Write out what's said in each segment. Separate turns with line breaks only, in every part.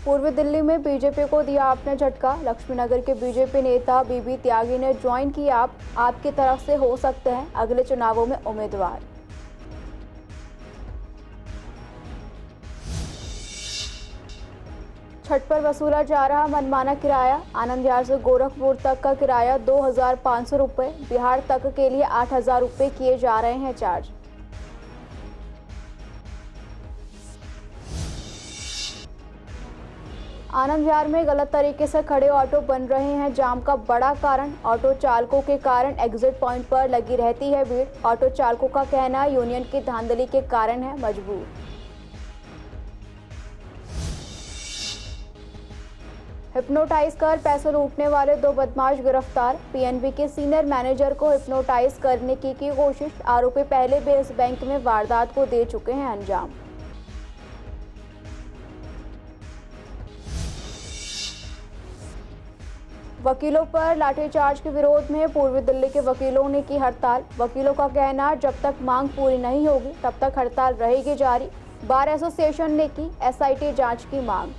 पूर्वी दिल्ली में बीजेपी को दिया आपने झटका। लक्ष्मीनगर के बीजेपी नेता बीबी त्यागी ने ज्वाइन किया आपकी तरफ से हो सकते हैं अगले चुनावों में उम्मीदवार। छठ पर वसूला जा रहा मनमाना किराया। आनंद विहार से गोरखपुर तक का किराया 2,500 रुपये, बिहार तक के लिए 8,000 रुपये किए जा रहे हैं चार्ज। आनंद विहार में गलत तरीके से खड़े ऑटो बन रहे हैं जाम का बड़ा कारण। ऑटो चालकों के कारण एग्जिट पॉइंट पर लगी रहती है भीड़। ऑटो चालकों का कहना यूनियन की धांधली के कारण है मजबूर। हिप्नोटाइज कर पैसे लूटने वाले 2 बदमाश गिरफ्तार। पीएनबी के सीनियर मैनेजर को हिप्नोटाइज करने की कोशिश। आरोपी पहले भी इस बैंक में वारदात को दे चुके हैं अंजाम। वकीलों पर लाठीचार्ज के विरोध में पूर्वी दिल्ली के वकीलों ने की हड़ताल। वकीलों का कहना जब तक मांग पूरी नहीं होगी तब तक हड़ताल रहेगी जारी। बार एसोसिएशन ने की एसआईटी जांच की मांग।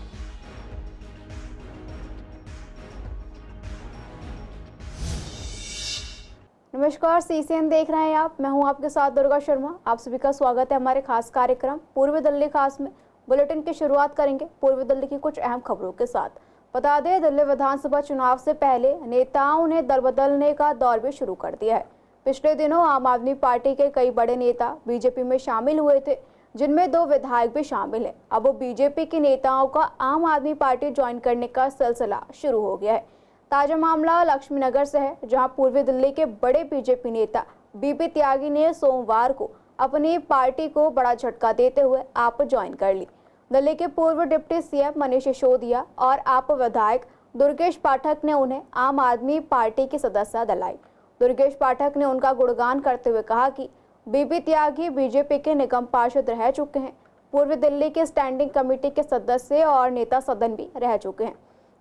नमस्कार, सीसीएन देख रहे हैं आप। मैं हूं आपके साथ दुर्गा शर्मा। आप सभी का स्वागत है हमारे खास कार्यक्रम पूर्वी दिल्ली खास में। बुलेटिन की शुरुआत करेंगे पूर्वी दिल्ली की कुछ अहम खबरों के साथ। बता दें, दिल्ली विधानसभा चुनाव से पहले नेताओं ने दल बदलने का दौर भी शुरू कर दिया है। पिछले दिनों आम आदमी पार्टी के कई बड़े नेता बीजेपी में शामिल हुए थे, जिनमें 2 विधायक भी शामिल हैं। अब वो बीजेपी के नेताओं का आम आदमी पार्टी ज्वाइन करने का सिलसिला शुरू हो गया है। ताजा मामला लक्ष्मीनगर से है, जहां पूर्वी दिल्ली के बड़े बीजेपी नेता बीबी त्यागी ने सोमवार को अपनी पार्टी को बड़ा झटका देते हुए आप ज्वाइन कर ली। दिल्ली के पूर्व डिप्टी सीएम मनीष सिसोदिया और आप विधायक दुर्गेश पाठक ने उन्हें आम आदमी पार्टी की सदस्यता दिलाई। दुर्गेश पाठक ने उनका गुणगान करते हुए कहा कि बीबी त्यागी बीजेपी के निगम पार्षद रह चुके हैं, पूर्वी दिल्ली के स्टैंडिंग कमेटी के सदस्य और नेता सदन भी रह चुके हैं।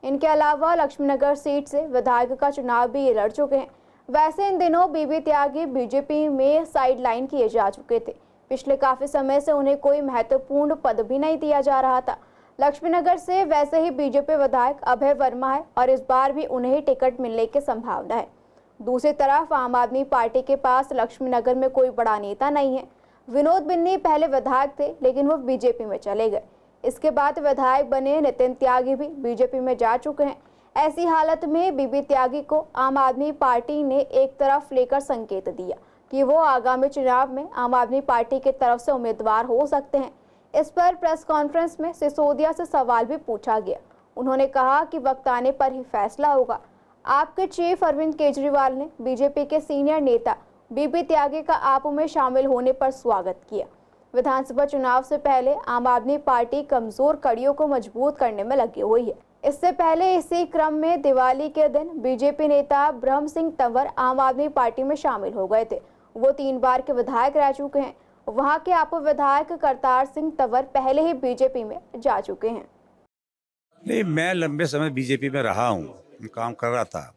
इनके अलावा लक्ष्मीनगर सीट से विधायक का चुनाव भी ये लड़ चुके हैं। वैसे इन दिनों बीबी त्यागी बीजेपी में साइडलाइन किए जा चुके थे। पिछले काफी समय से उन्हें कोई महत्वपूर्ण पद भी नहीं दिया जा रहा था। लक्ष्मीनगर से वैसे ही बीजेपी विधायक अभय वर्मा है और इस बार भी उन्हें ही टिकट मिलने की संभावना है। दूसरी तरफ आम आदमी पार्टी के पास लक्ष्मीनगर में कोई बड़ा नेता नहीं है। विनोद बिन्नी पहले विधायक थे, लेकिन वो बीजेपी में चले गए। इसके बाद विधायक बने नितिन त्यागी भी बीजेपी में जा चुके हैं। ऐसी हालत में बीबी त्यागी को आम आदमी पार्टी ने एक तरफ लेकर संकेत दिया कि वो आगामी चुनाव में आम आदमी पार्टी की तरफ से उम्मीदवार हो सकते हैं। इस पर प्रेस कॉन्फ्रेंस में सिसोदिया से सवाल भी पूछा गया। उन्होंने कहा कि वक्त आने पर ही फैसला होगा। आपके चीफ अरविंद केजरीवाल ने बीजेपी के सीनियर नेता बीबी त्यागी का आप में शामिल होने पर स्वागत किया। विधानसभा चुनाव से पहले आम आदमी पार्टी कमजोर कड़ियों को मजबूत करने में लगी हुई है। इससे पहले इसी क्रम में दिवाली के दिन बीजेपी नेता ब्रह्म सिंह तंवर आम आदमी पार्टी में शामिल हो गए थे। वो 3 बार के विधायक रह चुके हैं। वहां के आप विधायक करतार सिंह तंवर पहले ही बीजेपी में जा चुके हैं।
नहीं, मैं लंबे समय बीजेपी में रहा हूँ, काम कर रहा था,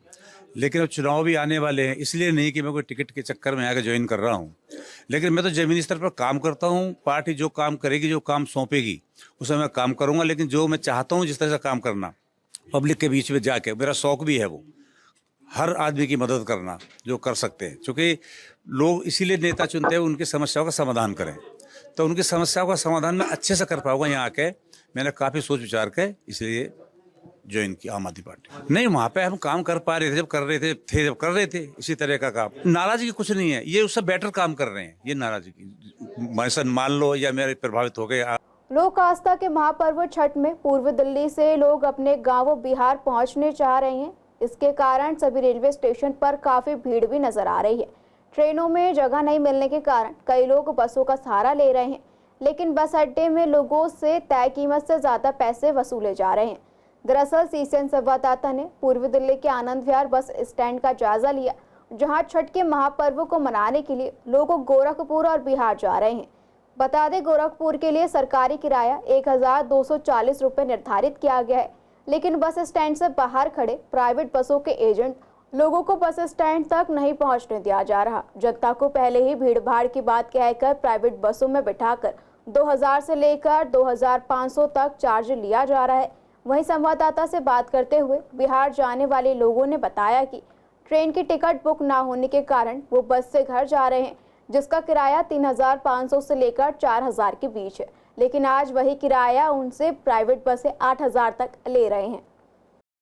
लेकिन अब चुनाव भी आने वाले हैं, इसलिए नहीं कि मैं कोई टिकट के चक्कर में आके ज्वाइन कर रहा हूँ। लेकिन मैं तो जमीनी स्तर पर काम करता हूँ। पार्टी जो काम करेगी, जो काम सौंपेगी, उसमें मैं काम करूँगा। लेकिन जो मैं चाहता हूँ जिस तरह से काम करना, पब्लिक के बीच में जाके, मेरा शौक भी है वो हर आदमी की मदद करना जो कर सकते हैं। क्योंकि लोग इसीलिए नेता चुनते हैं, उनकी समस्याओं का समाधान करें। तो उनकी समस्याओं का समाधान मैं अच्छे से कर पाऊंगा यहाँ आके। मैंने काफ़ी सोच विचार के इसलिए ज्वाइन किया आम आदमी पार्टी। नहीं, वहाँ पे हम काम कर पा रहे थे, जब कर रहे थे इसी तरह का काम। नाराजगी कुछ नहीं है, ये उससे बेटर काम कर रहे हैं। ये नाराजगी मान लो या मेरे प्रभावित हो गए।
लोक आस्था के महापर्व छठ में पूर्वी दिल्ली से लोग अपने गाँव बिहार पहुँचने चाह रहे हैं। इसके कारण सभी रेलवे स्टेशन पर काफी भीड़ भी नजर आ रही है। ट्रेनों में जगह नहीं मिलने के कारण कई लोग बसों का सहारा ले रहे हैं, लेकिन बस अड्डे में लोगों से तय कीमत से ज्यादा पैसे वसूले जा रहे हैं। दरअसल सीसीएन संवाददाता ने पूर्वी दिल्ली के आनंद विहार बस स्टैंड का जायजा लिया, जहां छठ के महापर्व को मनाने के लिए लोग गोरखपुर और बिहार जा रहे हैं। बता दें, गोरखपुर के लिए सरकारी किराया 1,240 रुपये निर्धारित किया गया है, लेकिन बस स्टैंड से बाहर खड़े प्राइवेट बसों के एजेंट लोगों को बस स्टैंड तक नहीं पहुंचने दिया जा रहा। जनता को पहले ही भीड़ भाड़ की बात कहकर प्राइवेट बसों में बिठाकर 2,000 से लेकर 2,500 तक चार्ज लिया जा रहा है। वहीं संवाददाता से बात करते हुए बिहार जाने वाले लोगों ने बताया कि ट्रेन की टिकट बुक ना होने के कारण वो बस से घर जा रहे हैं, जिसका किराया 3,500 से लेकर 4,000 के बीच है। लेकिन आज वही किराया उनसे प्राइवेट बसें 8,000 तक ले रहे हैं।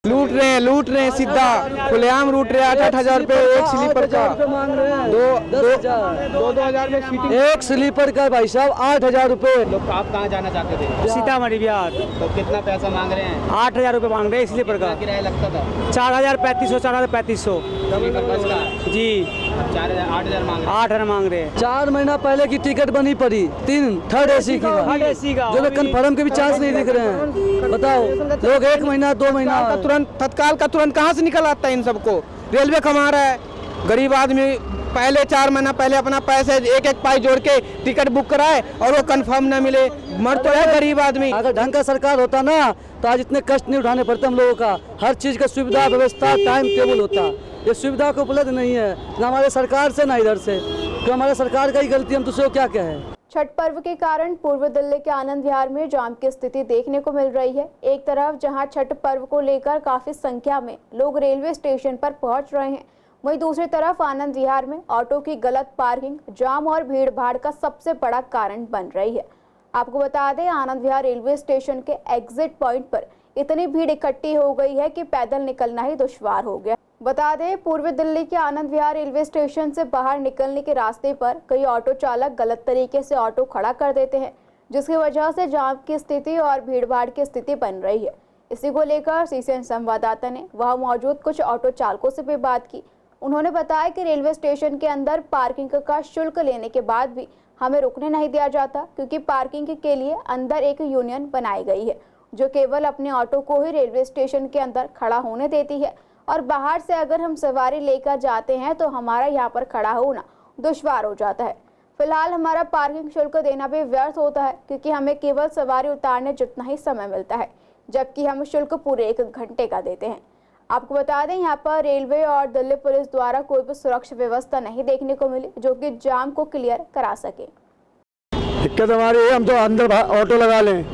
लूट रहे हैं सीधा खुलेआम लूट रहे हैं। 8,000 रुपए एक स्लीपर का, दो हजार एक स्लीपर का भाई साहब 8,000 रुपए।
लोग आप कहाँ जाना चाहते थे?
सीतामढ़ी बिहार।
तो कितना पैसा मांग रहे हैं?
8,000 रुपए मांग रहे हैं स्लीपर का।
किराया लगता था
4,350, 4,350
स्लीपर बस का।
जी।
4,000 8,000 मांग रहे हैं।
8,000 मांग रहे हैं। 4 महीना पहले की टिकट बनी पड़ी, 3 थर्ड एसी का, जो कन्फर्म के भी चांस नहीं दिख रहे हैं। बताओ लोग 1 महीना 2 महीना
तत्काल का तुरंत कहाँ से निकल आता है इन सबको? रेलवे कमा रहा है, गरीब आदमी पहले 4 महीना पहले अपना पैसे एक पाई जोड़ के टिकट बुक कराए और वो कंफर्म न मिले, मर तो है गरीब आदमी।
अगर ढंग का सरकार होता ना तो आज इतने कष्ट नहीं उठाने पड़ते हम लोगों का। हर चीज का सुविधा व्यवस्था टाइम टेबल होता। ये सुविधा को उपलब्ध नहीं है, ना हमारे सरकार से ना इधर से, तो हमारे सरकार का ही गलती, हम दूसरे को क्या कहें।
छठ पर्व के कारण पूर्व दिल्ली के आनंद विहार में जाम की स्थिति देखने को मिल रही है। एक तरफ जहां छठ पर्व को लेकर काफी संख्या में लोग रेलवे स्टेशन पर पहुंच रहे हैं, वहीं दूसरी तरफ आनंद विहार में ऑटो की गलत पार्किंग जाम और भीड़ भाड़ का सबसे बड़ा कारण बन रही है। आपको बता दें, आनंद विहार रेलवे स्टेशन के एग्जिट पॉइंट पर इतनी भीड़ इकट्ठी हो गई है कि पैदल निकलना ही दुश्वार हो गया। बता दें, पूर्वी दिल्ली के आनंद विहार रेलवे स्टेशन से बाहर निकलने के रास्ते पर कई ऑटो चालक गलत तरीके से ऑटो खड़ा कर देते हैं, जिसकी वजह से जाम की स्थिति और भीड़भाड़ की स्थिति बन रही है। इसी को लेकर सीसीएन संवाददाता ने वहां मौजूद कुछ ऑटो चालकों से भी बात की। उन्होंने बताया कि रेलवे स्टेशन के अंदर पार्किंग का शुल्क लेने के बाद भी हमें रुकने नहीं दिया जाता, क्योंकि पार्किंग के लिए अंदर एक यूनियन बनाई गई है जो केवल अपने ऑटो को ही रेलवे स्टेशन के अंदर खड़ा होने देती है, और बाहर से अगर हम सवारी लेकर जाते हैं तो हमारा यहाँ पर खड़ा होना दुश्वार हो जाता है। फिलहाल हमारा पार्किंग शुल्क देना भी व्यर्थ होता है, क्योंकि हमें केवल सवारी उतारने जितना ही समय मिलता है, जबकि हम शुल्क पूरे 1 घंटे का देते हैं। आपको बता दें, यहाँ पर रेलवे और दिल्ली पुलिस द्वारा कोई भी सुरक्षा व्यवस्था नहीं देखने को मिली जो कि जाम को क्लियर करा सके।
दिक्कत हमारी है, हम तो अंदर ऑटो लगा लें,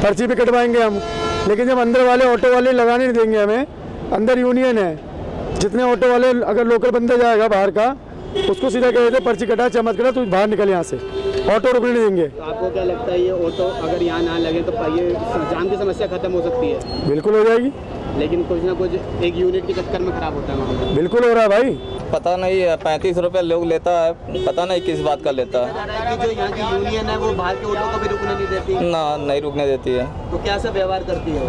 पर्ची भी कटवाएंगे हम, लेकिन जब अंदर वाले ऑटो वाले लगाने नहीं देंगे हमें। अंदर यूनियन है, जितने ऑटो वाले अगर लोकल बंदा जाएगा बाहर का, उसको सीधा कह देते पर्ची कटा चमत करा, तू बाहर निकल यहाँ से, ऑटो रुकने नहीं देंगे।
तो आपको क्या लगता है ये ऑटो अगर यहाँ ना लगे तो ये जाम की समस्या खत्म हो सकती है?
बिल्कुल हो जाएगी,
लेकिन कुछ ना कुछ एक यूनिट के चक्कर में खराब होता है।
बिल्कुल हो रहा है भाई।
पता नहीं है, 35 रुपये लोग लेता है, पता नहीं किस बात का लेता है।
जो यहाँ की यूनियन है वो बाहर के ऑटो को भी रुकने नहीं देती
ना, नहीं रुकने देती है।
तो क्या सा व्यवहार करती है?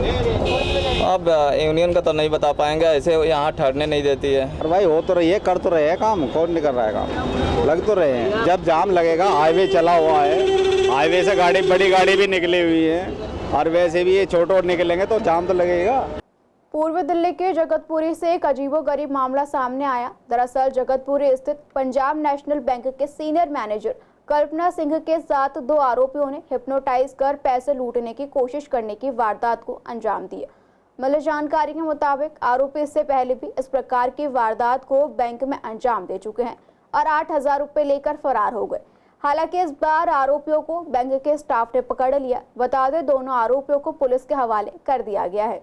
अब यूनियन का तो नहीं बता पाएंगे, ऐसे यहाँ ठहरने नहीं देती है।
भाई हो तो रही है, कर तो रहे हैं काम, कौन नहीं कर रहा है काम, लग तो रहे हैं। जब जाम लगेगा, हाईवे चला हुआ है, हाईवे से गाड़ी बड़ी गाड़ी भी निकली हुई है, और वैसे भी ये छोटे निकलेंगे तो जाम तो लगेगा।
पूर्व दिल्ली के जगतपुरी से एक अजीबोगरीब मामला सामने आया। दरअसल जगतपुरी स्थित पंजाब नेशनल बैंक के सीनियर मैनेजर कल्पना सिंह के साथ 2 आरोपियों ने हिप्नोटाइज कर पैसे लूटने की कोशिश करने की वारदात को अंजाम दिया। मिली जानकारी के मुताबिक आरोपी इससे पहले भी इस प्रकार की वारदात को बैंक में अंजाम दे चुके हैं और 8,000 रुपये लेकर फरार हो गए। हालांकि इस बार आरोपियों को बैंक के स्टाफ ने पकड़ लिया। बता दें, दोनों आरोपियों को पुलिस के हवाले कर दिया गया है।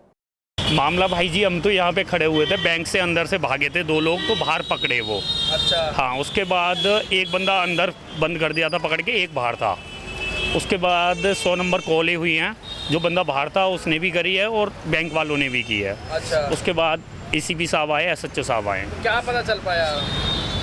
मामला भाई जी, हम तो यहाँ पे खड़े हुए थे, बैंक से अंदर से भागे थे 2 लोग, तो बाहर पकड़े वो।
अच्छा।
हाँ, उसके बाद एक बंदा अंदर बंद कर दिया था पकड़ के, एक बाहर था। उसके बाद 100 नंबर कॉलें हुई हैं, जो बंदा बाहर था उसने भी करी है और बैंक वालों ने भी की है।
अच्छा।
उसके बाद एसीपी साहब आए, एसएचओ साहब आए।
क्या पता चल पाया?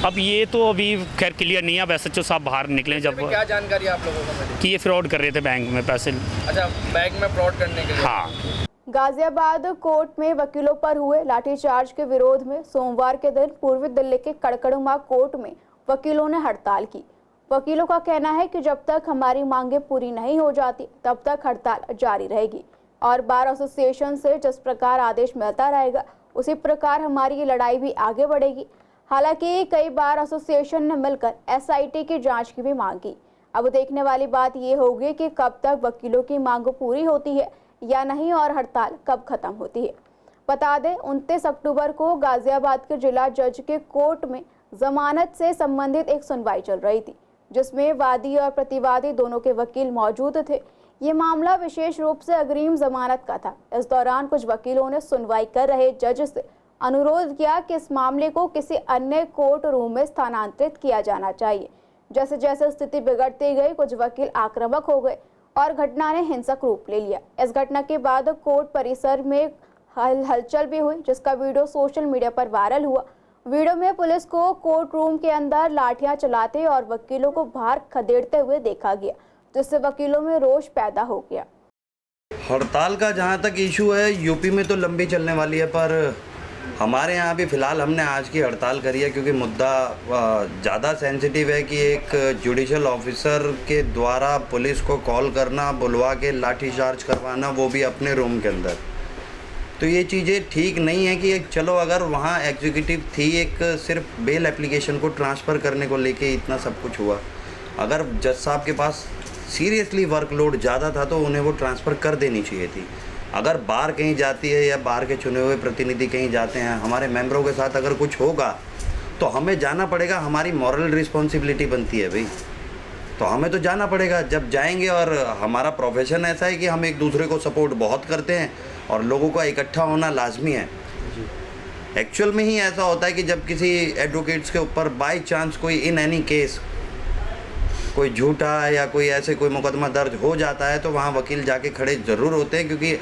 अब ये तो अभी खैर क्लियर नहीं है। अब एसएचओ साहब बाहर निकले जब,
क्या जानकारी आप लोगों को मिली
कि ये फ्रॉड कर रहे थे बैंक में पैसे।
अच्छा, बैंक में फ्रॉड करने के लिए।
हाँ।
गाजियाबाद कोर्ट में वकीलों पर हुए लाठीचार्ज के विरोध में सोमवार के दिन पूर्वी दिल्ली के कड़कड़ुमा कोर्ट में वकीलों ने हड़ताल की। वकीलों का कहना है कि जब तक हमारी मांगें पूरी नहीं हो जाती तब तक हड़ताल जारी रहेगी और बार एसोसिएशन से जिस प्रकार आदेश मिलता रहेगा उसी प्रकार हमारी ये लड़ाई भी आगे बढ़ेगी। हालांकि कई बार एसोसिएशन ने मिलकर एसआईटी की जांच की भी मांग की। अब देखने वाली बात ये होगी कि कब तक वकीलों की मांग पूरी होती है या नहीं और हड़ताल कब खत्म होती है। बता दें, 29 अक्टूबर को गाजियाबाद के जिला जज के कोर्ट में जमानत से संबंधित एक सुनवाई चल रही थी, जिसमें वादी और प्रतिवादी दोनों के वकील मौजूद थे। ये मामला विशेष रूप से अग्रिम जमानत का था। इस दौरान कुछ वकीलों ने सुनवाई कर रहे जज से अनुरोध किया कि इस मामले को किसी अन्य कोर्ट रूम में स्थानांतरित किया जाना चाहिए। जैसे जैसे स्थिति बिगड़ती गई, कुछ वकील आक्रामक हो गए और घटना ने हिंसक रूप ले लिया। इस घटना के बाद कोर्ट परिसर में हलचल भी हुई, जिसका वीडियो सोशल मीडिया पर वायरल हुआ। वीडियो में पुलिस को कोर्ट रूम के अंदर लाठियां चलाते और वकीलों को बाहर खदेड़ते हुए देखा गया, जिससे वकीलों में रोष पैदा हो गया।
हड़ताल का जहाँ तक इशू है, यूपी में तो लंबी चलने वाली है, पर हमारे यहाँ भी फ़िलहाल हमने आज की हड़ताल करी है क्योंकि मुद्दा ज़्यादा सेंसिटिव है कि एक जुडिशल ऑफिसर के द्वारा पुलिस को कॉल करना, बुलवा के लाठीचार्ज करवाना, वो भी अपने रूम के अंदर। तो ये चीज़ें ठीक नहीं है कि एक चलो अगर वहाँ एग्जीक्यूटिव थी, एक सिर्फ बेल एप्लीकेशन को ट्रांसफ़र करने को लेके इतना सब कुछ हुआ। अगर जज साहब के पास सीरियसली वर्कलोड ज़्यादा था तो उन्हें वो ट्रांसफ़र कर देनी चाहिए थी। अगर बार कहीं जाती है या बार के चुने हुए प्रतिनिधि कहीं जाते हैं, हमारे मेंबरों के साथ अगर कुछ होगा तो हमें जाना पड़ेगा, हमारी मॉरल रिस्पॉन्सिबिलिटी बनती है भाई, तो हमें तो जाना पड़ेगा। जब जाएंगे, और हमारा प्रोफेशन ऐसा है कि हम एक दूसरे को सपोर्ट बहुत करते हैं और लोगों का इकट्ठा होना लाजमी है। एक्चुअल में ही ऐसा होता है कि जब किसी एडवोकेट्स के ऊपर बाई चांस कोई इन एनी केस कोई झूठा या कोई ऐसे कोई मुकदमा दर्ज हो जाता है तो वहाँ वकील जाके खड़े ज़रूर होते हैं, क्योंकि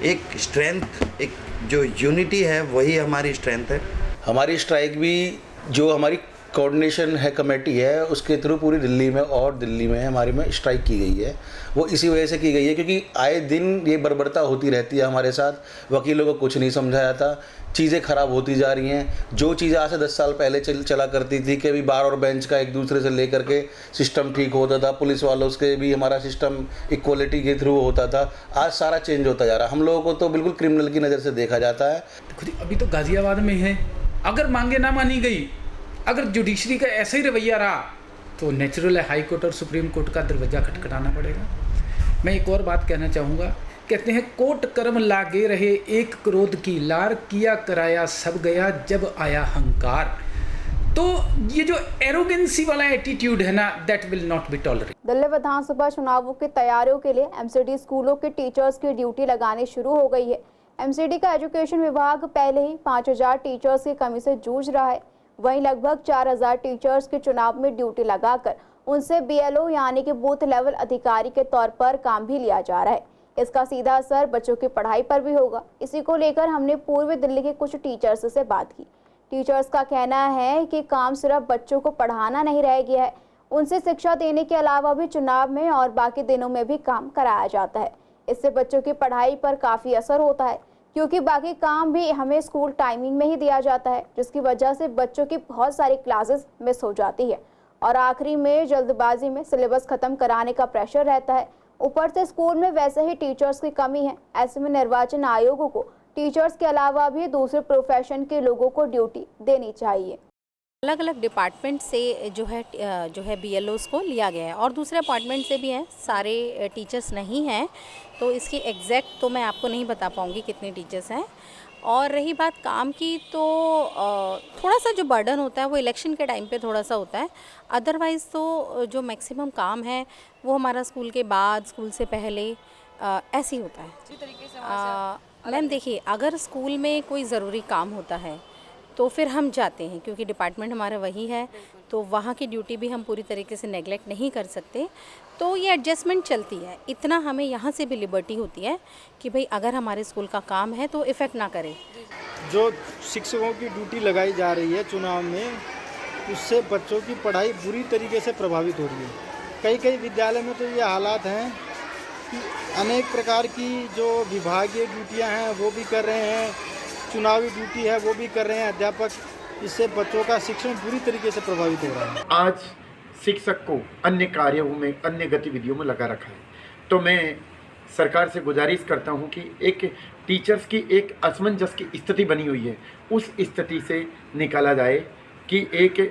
एक स्ट्रेंथ, एक जो यूनिटी है वही हमारी स्ट्रेंथ है।
हमारी स्ट्राइक भी जो हमारी कोऑर्डिनेशन है कमेटी है उसके थ्रू पूरी दिल्ली में और दिल्ली में हमारे में स्ट्राइक की गई है। वो इसी वजह से की गई है क्योंकि आए दिन ये बर्बरता होती रहती है हमारे साथ। वकीलों को कुछ नहीं समझाया था, चीज़ें ख़राब होती जा रही हैं। जो चीज़ें आज से 10 साल पहले चला करती थी कि अभी बार और बेंच का एक दूसरे से लेकर के सिस्टम ठीक होता था, पुलिस वालों से भी हमारा सिस्टम इक्वलिटी के थ्रू होता था, आज सारा चेंज होता जा रहा है। हम लोगों को तो बिल्कुल क्रिमिनल की नज़र से देखा जाता है।
अभी तो गाजियाबाद में है, अगर मांगे ना मानी गई, अगर जुडिशरी का ऐसा ही रवैया रहा तो नेचुरल है हाई कोर्ट और सुप्रीम कोर्ट का दरवाज़ा खटखटाना पड़ेगा। मैं एक और बात कहना चाहूँगा, कहते हैं कोट कर्म लागे रहे एक क्रोध की लार, किया कराया सब गया जब आया हंकार। तो ये जो एरोगेंसी वाला एटीट्यूड है ना, that will not be tolerated.
Delhi विधानसभा चुनावों की तैयारियों के लिए एमसीडी स्कूलों के टीचर्स की ड्यूटी लगानी शुरू हो गई है। एमसीडी का एजुकेशन विभाग पहले ही 5000 टीचर्स की कमी से जूझ रहा है। वहीं लगभग 4000 टीचर्स के चुनाव में ड्यूटी लगाकर उनसे बीएलओ यानी कि बूथ लेवल अधिकारी के तौर पर काम भी लिया जा रहा है। इसका सीधा असर बच्चों की पढ़ाई पर भी होगा। इसी को लेकर हमने पूर्वी दिल्ली के कुछ टीचर्स से बात की। टीचर्स का कहना है कि काम सिर्फ बच्चों को पढ़ाना नहीं रह गया है, उनसे शिक्षा देने के अलावा भी चुनाव में और बाकी दिनों में भी काम कराया जाता है। इससे बच्चों की पढ़ाई पर काफ़ी असर होता है, क्योंकि बाकी काम भी हमें स्कूल टाइमिंग में ही दिया जाता है, जिसकी वजह से बच्चों की बहुत सारी क्लासेस मिस हो जाती है और आखिरी में जल्दबाजी में सिलेबस खत्म कराने का प्रेशर रहता है। ऊपर से स्कूल में वैसे ही टीचर्स की कमी है। ऐसे में निर्वाचन आयोग को टीचर्स के अलावा भी दूसरे प्रोफेशन के लोगों को ड्यूटी देनी चाहिए।
अलग अलग डिपार्टमेंट से जो है बीएलओस को लिया गया है और दूसरे अपॉइंटमेंट से भी हैं, सारे टीचर्स नहीं हैं, तो इसकी एग्जैक्ट तो मैं आपको नहीं बता पाऊँगी कितने टीचर्स हैं। और रही बात काम की, तो थोड़ा सा जो बर्डन होता है वो इलेक्शन के टाइम पे थोड़ा सा होता है, अदरवाइज़ तो जो मैक्सिमम काम है वो हमारा स्कूल के बाद, स्कूल से पहले ऐसे ही होता है। इसी तरीके से मैम देखिए, अगर स्कूल में कोई ज़रूरी काम होता है तो फिर हम जाते हैं, क्योंकि डिपार्टमेंट हमारा वही है, तो वहाँ की ड्यूटी भी हम पूरी तरीके से नेगलेक्ट नहीं कर सकते। तो ये एडजस्टमेंट चलती है। इतना हमें यहाँ से भी लिबर्टी होती है कि भाई अगर हमारे स्कूल का काम है तो इफ़ेक्ट ना करे।
जो शिक्षकों की ड्यूटी लगाई जा रही है चुनाव में, उससे बच्चों की पढ़ाई बुरी तरीके से प्रभावित हो रही है। कई कई विद्यालय में तो ये हालात हैं कि अनेक प्रकार की जो विभागीय ड्यूटियाँ हैं वो भी कर रहे हैं, चुनावी ड्यूटी है वो भी कर रहे हैं अध्यापक। इससे बच्चों का शिक्षण बुरी तरीके से प्रभावित हो रहा है।
आज शिक्षक को अन्य कार्यों में, अन्य गतिविधियों में लगा रखा है। तो मैं सरकार से गुजारिश करता हूं कि एक टीचर्स की एक असमंजस की स्थिति बनी हुई है, उस स्थिति से निकाला जाए कि एक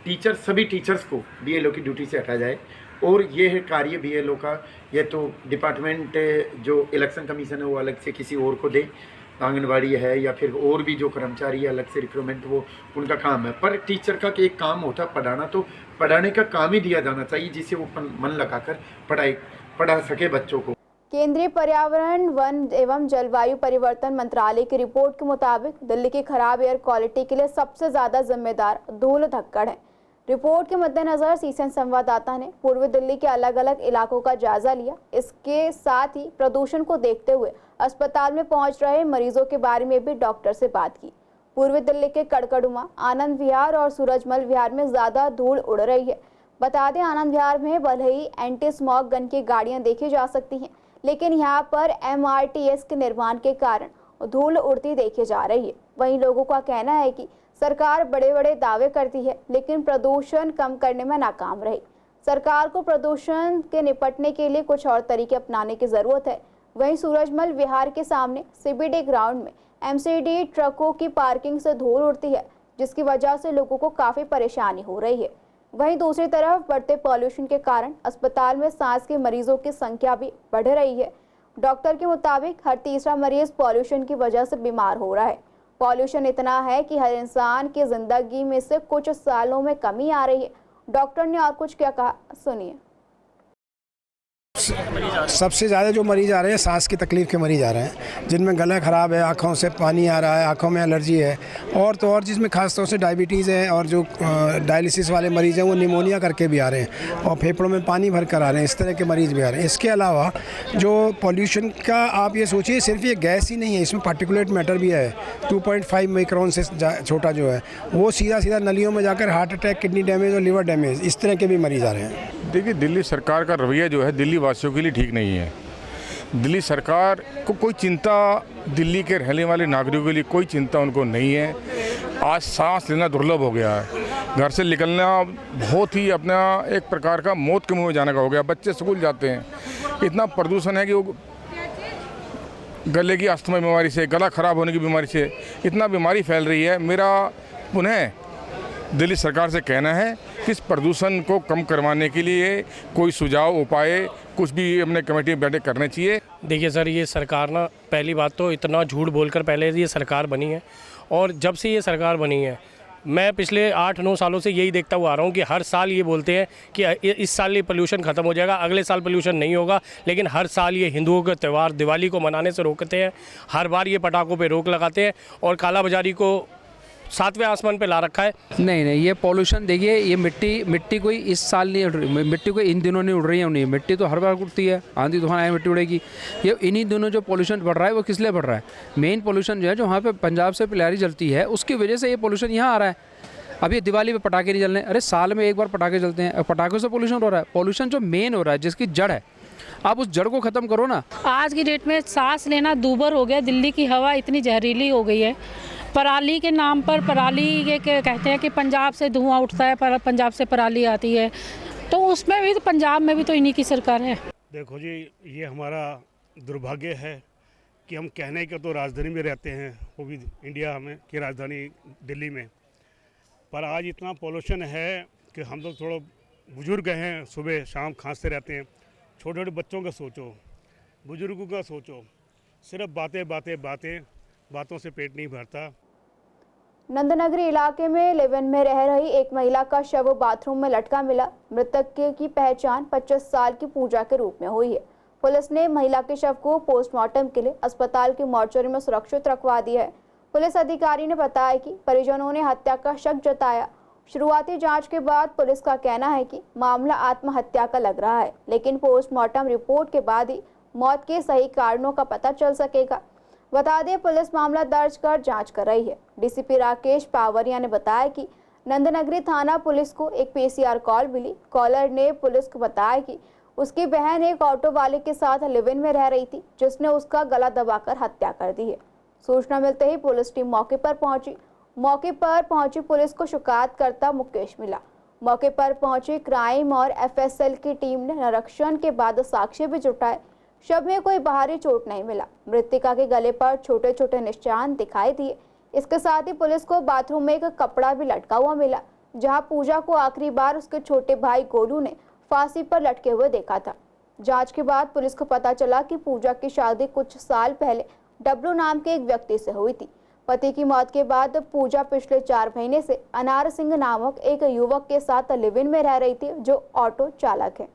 टीचर, सभी टीचर्स को बीएलओ की ड्यूटी से हटाया जाए और ये है कार्य बीएलओ का, ये तो डिपार्टमेंट जो इलेक्शन कमीशन है वो अलग से किसी और को दे, आंगनबाड़ी है या फिर और भी जो कर्मचारी है अलग से रिक्रूटमेंट, वो उनका काम है। पर टीचर का एक काम होता है पढ़ाना, तो पढ़ाने का काम ही दिया जाना चाहिए जिससे वो मन लगाकर पढ़ाई पढ़ा सके बच्चों को।
केंद्रीय पर्यावरण, वन एवं जलवायु परिवर्तन मंत्रालय की रिपोर्ट के मुताबिक दिल्ली की खराब एयर क्वालिटी के लिए सबसे ज्यादा जिम्मेदार धूल धक्कड़ है। रिपोर्ट के मद्देनजर सीसीएन संवाददाता ने पूर्वी दिल्ली के अलग अलग इलाकों का जायजा लिया। इसके साथ ही प्रदूषण को देखते हुए अस्पताल में पहुंच रहे मरीजों के बारे में भी डॉक्टर से बात की। पूर्वी दिल्ली के कड़कड़ुमा, आनंद विहार और सूरजमल विहार में ज्यादा धूल उड़ रही है। बता दें, आनंद विहार में भले ही एंटी स्मॉग गन की गाड़ियां देखी जा सकती हैं, लेकिन यहां पर MRTS के निर्माण के कारण धूल उड़ती देखी जा रही है। वहीं लोगों का कहना है कि सरकार बड़े बड़े दावे करती है, लेकिन प्रदूषण कम करने में नाकाम रही। सरकार को प्रदूषण के निपटने के लिए कुछ और तरीके अपनाने की जरूरत है। वहीं सूरजमल विहार के सामने CBD ग्राउंड में MCD ट्रकों की पार्किंग से धूल उड़ती है, जिसकी वजह से लोगों को काफी परेशानी हो रही है। वहीं दूसरी तरफ बढ़ते पॉल्यूशन के कारण अस्पताल में सांस के मरीजों की संख्या भी बढ़ रही है। डॉक्टर के मुताबिक हर तीसरा मरीज पॉल्यूशन की वजह से बीमार हो रहा है। पॉल्यूशन इतना है कि हर इंसान की जिंदगी में से कुछ सालों में कमी आ रही है। डॉक्टर ने और कुछ क्या कहा, सुनिए।
सबसे ज़्यादा जो मरीज आ रहे हैं सांस की तकलीफ़ के मरीज आ रहे हैं, जिनमें गला ख़राब है, आँखों से पानी आ रहा है, आँखों में एलर्जी है, और तो और जिसमें खास तौर से डायबिटीज़ है, और जो डायलिसिस वाले मरीज़ हैं वो निमोनिया करके भी आ रहे हैं और फेफड़ों में पानी भर कर आ रहे हैं। इस तरह के मरीज़ भी आ रहे हैं। इसके अलावा जो पॉल्यूशन का आप ये सोचिए, सिर्फ ये गैस ही नहीं है, इसमें पार्टिकुलेट मैटर भी है। 2.5 माइक्रोन से छोटा जो है वो सीधा सीधा नलियों में जाकर हार्ट अटैक, किडनी डैमेज और लिवर डैमेज, इस तरह के भी मरीज़ आ रहे हैं।
देखिए, दिल्ली सरकार का रवैया जो है दिल्ली वासियों के लिए ठीक नहीं है। दिल्ली सरकार को कोई चिंता, दिल्ली के रहने वाले नागरिकों के लिए कोई चिंता उनको नहीं है। आज सांस लेना दुर्लभ हो गया है। घर से निकलना बहुत ही अपना एक प्रकार का मौत के मुंह में जाने का हो गया। बच्चे स्कूल जाते हैं, इतना प्रदूषण है कि वो गले की अस्थमा बीमारी से, गला खराब होने की बीमारी से इतना बीमारी फैल रही है। मेरा पुनः दिल्ली सरकार से कहना है कि इस प्रदूषण को कम करवाने के लिए कोई सुझाव, उपाय, कुछ भी अपने कमेटी बैठक करने चाहिए।
देखिए सर, ये सरकार ना, पहली बात तो इतना झूठ बोलकर पहले ये सरकार बनी है, और जब से ये सरकार बनी है मैं पिछले 8-9 सालों से यही देखता हुआ आ रहा हूँ कि हर साल ये बोलते हैं कि इस साल ये पोल्यूशन ख़त्म हो जाएगा, अगले साल पोल्यूशन नहीं होगा, लेकिन हर साल ये हिंदुओं के त्यौहार दिवाली को मनाने से रोकते हैं। हर बार ये पटाखों पे रोक लगाते हैं और कालाबाजारी को 7वें आसमान पे ला रखा है।
नहीं, ये पॉल्यूशन देखिए, ये मिट्टी कोई इस साल नहीं उड़ रही, मिट्टी कोई इन दिनों नहीं उड़ रही है। नहीं, मिट्टी तो हर बार उड़ती है, आंधी तूफान आए मिट्टी उड़ेगी। ये इन्हीं दिनों जो पॉल्यूशन बढ़ रहा है वो किस लिए बढ़ रहा है? मेन पॉल्यूशन जो है, जो वहाँ पे पंजाब से पिलारी जलती है, उसकी वजह से ये पॉल्यूशन यहाँ आ रहा है। अब ये दिवाली पे पटाखे नहीं जलने, अरे साल में एक बार पटाखे जलते हैं, पटाखों से पॉल्यूशन हो रहा है। पॉल्यूशन जो मेन हो रहा है, जिसकी जड़ है, आप उस जड़ को ख़त्म करो ना।
आज की डेट में सांस लेना दूभर हो गया। दिल्ली की हवा इतनी जहरीली हो गई है। पराली के नाम पर, पराली ये कहते हैं कि पंजाब से धुआं उठता है, पर पंजाब से पराली आती है, तो उसमें भी तो पंजाब में भी तो इन्हीं की सरकार है।
देखो जी, ये हमारा दुर्भाग्य है कि हम कहने के तो राजधानी में रहते हैं, वो भी इंडिया में की राजधानी दिल्ली में, पर आज इतना पोल्यूशन है कि हम लोग थोड़ा बुजुर्ग हैं, सुबह शाम खांसते रहते हैं। छोटे छोटे बच्चों का सोचो, बुजुर्गों का सोचो, सिर्फ बातों से पेट नहीं भरता।
नंदनगरी इलाके में लिव इन में रह रही एक महिला का शव बाथरूम में लटका मिला। मृतक की पहचान 25 साल की पूजा के रूप में हुई है। पुलिस ने महिला के शव को पोस्टमार्टम के लिए अस्पताल के मोर्चरी में सुरक्षित रखवा दिया है। पुलिस अधिकारी ने बताया कि परिजनों ने हत्या का शक जताया। शुरुआती जांच के बाद पुलिस का कहना है कि मामला आत्महत्या का लग रहा है, लेकिन पोस्टमार्टम रिपोर्ट के बाद ही मौत के सही कारणों का पता चल सकेगा। बता दें, पुलिस मामला दर्ज कर जांच कर रही है। डीसीपी राकेश पावरिया ने बताया कि नंदनगरी थाना पुलिस को एक PCR कॉल मिली। कॉलर ने पुलिस को बताया कि उसकी बहन एक ऑटो वाले के साथ लिव इन में रह रही थी, जिसने उसका गला दबाकर हत्या कर दी है। सूचना मिलते ही पुलिस टीम मौके पर पहुंची पुलिस को शिकायतकर्ता मुकेश मिला। मौके पर पहुंची क्राइम और FSL की टीम ने निरीक्षण के बाद साक्ष्य भी जुटाए। शव में कोई बाहरी चोट नहीं मिला। मृतका के गले पर छोटे छोटे निशान दिखाई दिए। इसके साथ ही पुलिस को बाथरूम में एक कपड़ा भी लटका हुआ मिला, जहां पूजा को आखिरी बार उसके छोटे भाई गोलू ने फांसी पर लटके हुए देखा था। जांच के बाद पुलिस को पता चला कि पूजा की शादी कुछ साल पहले डब्लू नाम के एक व्यक्ति से हुई थी। पति की मौत के बाद पूजा पिछले 4 महीने से अनार सिंह नामक एक युवक के साथ लिव इन में रह रही थी, जो ऑटो चालक है।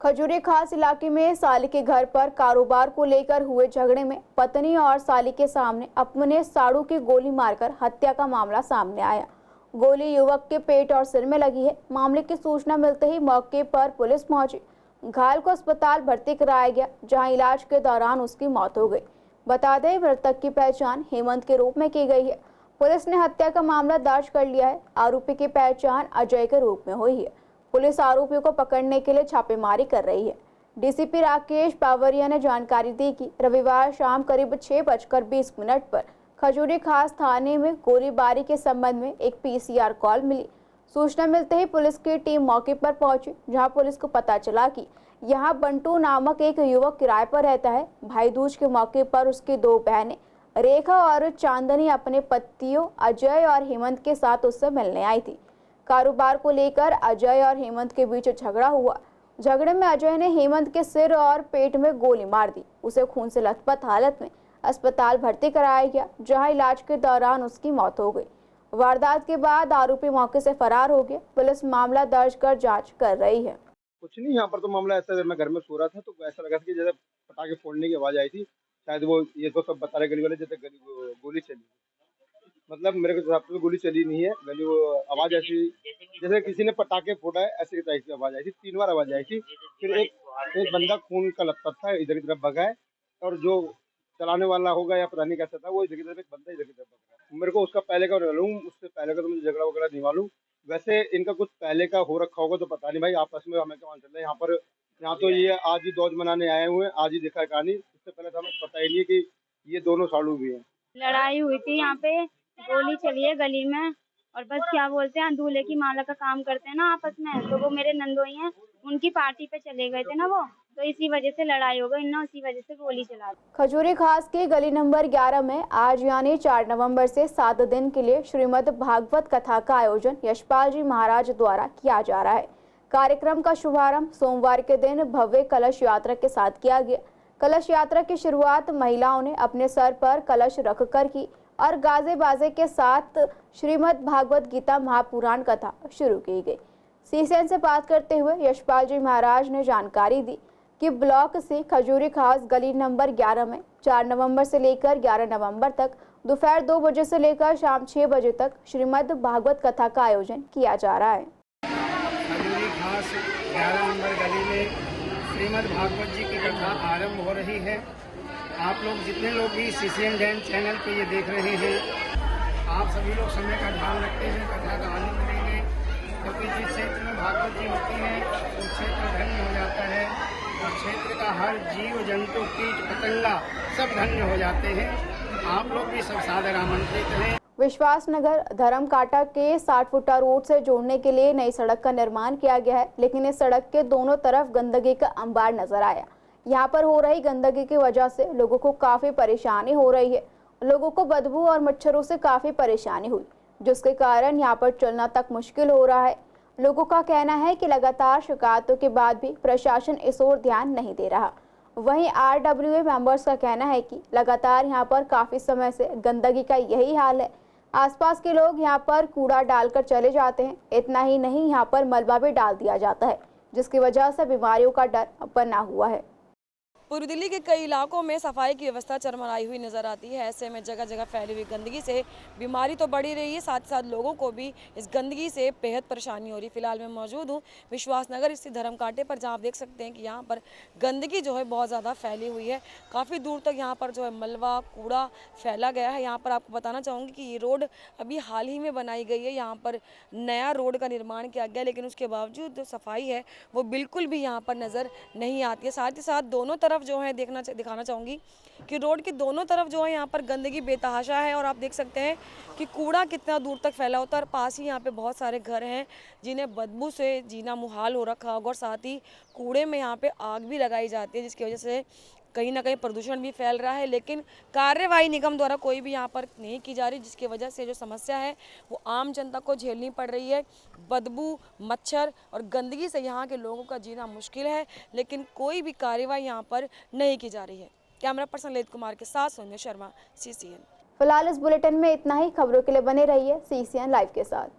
खजूरी खास इलाके में साली के घर पर कारोबार को लेकर हुए झगड़े में पत्नी और साली के सामने अपने साड़ू की गोली मारकर हत्या का मामला सामने आया। गोली युवक के पेट और सिर में लगी है। मामले की सूचना मिलते ही मौके पर पुलिस पहुंची। घायल को अस्पताल भर्ती कराया गया, जहां इलाज के दौरान उसकी मौत हो गई। बता दें, मृतक की पहचान हेमंत के रूप में की गई है। पुलिस ने हत्या का मामला दर्ज कर लिया है। आरोपी की पहचान अजय के रूप में हुई है। पुलिस आरोपियों को पकड़ने के लिए छापेमारी कर रही है। डीसीपी राकेश पावरिया ने जानकारी दी कि रविवार शाम करीब 6:20 पर खजूरी खास थाने में गोलीबारी के संबंध में एक पीसीआर कॉल मिली। सूचना मिलते ही पुलिस की टीम मौके पर पहुंची, जहां पुलिस को पता चला कि यहां बंटू नामक एक युवक किराए पर रहता है। भाई दूज के मौके पर उसकी 2 बहनें रेखा और चांदनी अपने पतियों अजय और हेमंत के साथ उससे मिलने आई थी। कारोबार को लेकर अजय और हेमंत के बीच झगड़ा हुआ। झगड़े में अजय ने हेमंत के सिर और पेट में गोली मार दी। उसे खून से लथपथ हालत में अस्पताल भर्ती कराया गया, जहां इलाज के दौरान उसकी मौत हो गई। वारदात के बाद आरोपी मौके से फरार हो गया। पुलिस मामला दर्ज कर जांच कर रही है।
कुछ नहीं, यहाँ पर तो मामला ऐसा, मैं घर में सो रहा था तो ऐसा लगा था कि जैसे पटाखे फोड़ने की आवाज आई थी। शायद वो ये तो सब बता रहे गली वाले, जैसे गोली चली। मतलब मेरे को हिसाब से गोली चली नहीं है, गली वो आवाज ऐसी जैसे किसी ने पटाखे फोड़ा है, ऐसे टाइप की आवाज आई थी। 3 बार आवाज आई थी। फिर एक बंदा खून का लथपथ था, इधर की तरफ भगा है, और जो चलाने वाला होगा या पता नहीं कैसा था, वो इधर की तरफ एक बंदा इधर की तरफ भगा है। मेरे को उसका पहले का मालूम, उससे पहले का तो मुझे झगड़ा वगैरह नहीं मालूम। वैसे इनका कुछ पहले का हो रखा होगा तो पता नहीं भाई, आपस में हमें क्या चल रहा है। यहाँ तो ये आज ही दौज मनाने आए हुए हैं, आज ही देखा है कहानी। इससे पहले तो हमें पता ही नहीं है कि ये दोनों साड़ू भी हैं।
लड़ाई हुई थी, यहाँ पे गोली चली है गली में, और बस क्या बोलते हैं, दूल्हे की माला का काम करते हैं ना आपस में, तो वो मेरे नंदोई हैं, उनकी पार्टी पे चले गए थे ना वो, तो इसी वजह से लड़ाई हो गई ना, इसी वजह से गोली चला दी।
खजूरी खास के गली नंबर 11 में आज यानी 4 नवंबर से 7 दिन के लिए श्रीमद् भागवत कथा का आयोजन यशपाल जी महाराज द्वारा किया जा रहा है। कार्यक्रम का शुभारंभ सोमवार के दिन भव्य कलश यात्रा के साथ किया गया। कलश यात्रा की शुरुआत महिलाओं ने अपने सर पर कलश रखकर की और गाजे बाजे के साथ श्रीमद् भागवत गीता महापुराण कथा शुरू की गई। सीसीएन से बात करते हुए यशपाल जी महाराज ने जानकारी दी कि ब्लॉक से खजूरी खास गली नंबर 11 में 4 नवंबर से लेकर 11 नवंबर तक दोपहर 2 बजे से लेकर शाम 6 बजे तक श्रीमद् भागवत कथा का आयोजन किया जा रहा है।
खजूरी खास 11 नंबर गली में श्रीमद् भागवत जी की कथा आरंभ हो रही है। आप लोग जितने लोग भी सीसीएन डैन चैनल पे ये देख रहे हैं, आप सभी लोग समय का ध्यान रखते हैं, कथा का आनंद लेंगे, क्योंकि जिस क्षेत्र में भागवत जी होती हैं वो क्षेत्र धन्य हो जाता है, और क्षेत्र का हर जीव जंतु कीट पतंगा सब धन्य हो जाते हैं। आप लोग भी सब सादर आमंत्रित हैं।
विश्वास नगर धर्मकाटा के 60 फुटा रोड से जोड़ने के लिए नई सड़क का निर्माण किया गया है, लेकिन इस सड़क के दोनों तरफ गंदगी का अंबार नजर आया। यहाँ पर हो रही गंदगी की वजह से लोगों को काफी परेशानी हो रही है। लोगों को बदबू और मच्छरों से काफी परेशानी हुई, जिसके कारण यहाँ पर चलना तक मुश्किल हो रहा है। लोगों का कहना है कि लगातार शिकायतों के बाद भी प्रशासन इस ओर ध्यान नहीं दे रहा। वहीं RWA मेंबर्स का कहना है कि लगातार यहाँ पर काफी समय से गंदगी का यही हाल है। आसपास के लोग यहाँ पर कूड़ा डालकर चले जाते हैं। इतना ही नहीं, यहाँ पर मलबा भी डाल दिया जाता है, जिसकी वजह से बीमारियों का डर बना हुआ है।
पूर्वी दिल्ली के कई इलाकों में सफाई की व्यवस्था चरमराई हुई नजर आती है। ऐसे में जगह जगह फैली हुई गंदगी से बीमारी तो बढ़ी रही है, साथ ही साथ लोगों को भी इस गंदगी से बेहद परेशानी हो रही है। फिलहाल मैं मौजूद हूँ विश्वास नगर स्थित धर्मकाटे पर, जहाँ आप देख सकते हैं कि यहाँ पर गंदगी जो है बहुत ज़्यादा फैली हुई है। काफ़ी दूर तक यहाँ पर जो है मलबा कूड़ा फैला गया है। यहाँ पर आपको बताना चाहूँगी कि ये रोड अभी हाल ही में बनाई गई है। यहाँ पर नया रोड का निर्माण किया गया, लेकिन उसके बावजूद जो सफाई है वो बिल्कुल भी यहाँ पर नज़र नहीं आती है। साथ ही साथ दोनों तरफ जो है दिखाना चाहूँगी कि रोड के दोनों तरफ जो है यहाँ पर गंदगी बेतहाशा है, और आप देख सकते हैं कि कूड़ा कितना दूर तक फैला होता है। और पास ही यहाँ पे बहुत सारे घर हैं जिन्हें बदबू से जीना मुहाल हो रखा होगा, और साथ ही कूड़े में यहाँ पे आग भी लगाई जाती है, जिसकी वजह से कहीं ना कहीं प्रदूषण भी फैल रहा है। लेकिन कार्यवाही निगम द्वारा कोई भी यहाँ पर नहीं की जा रही, जिसकी वजह से जो समस्या है वो आम जनता को झेलनी पड़ रही है। बदबू, मच्छर और गंदगी से यहाँ के लोगों का जीना मुश्किल है, लेकिन कोई भी कार्यवाही यहाँ पर नहीं की जा रही है। कैमरा पर्सन ललित कुमार के साथ सोनिया शर्मा, CCN।
फिलहाल इस बुलेटिन में इतना ही। खबरों के लिए बने रहिए CCN लाइव के साथ।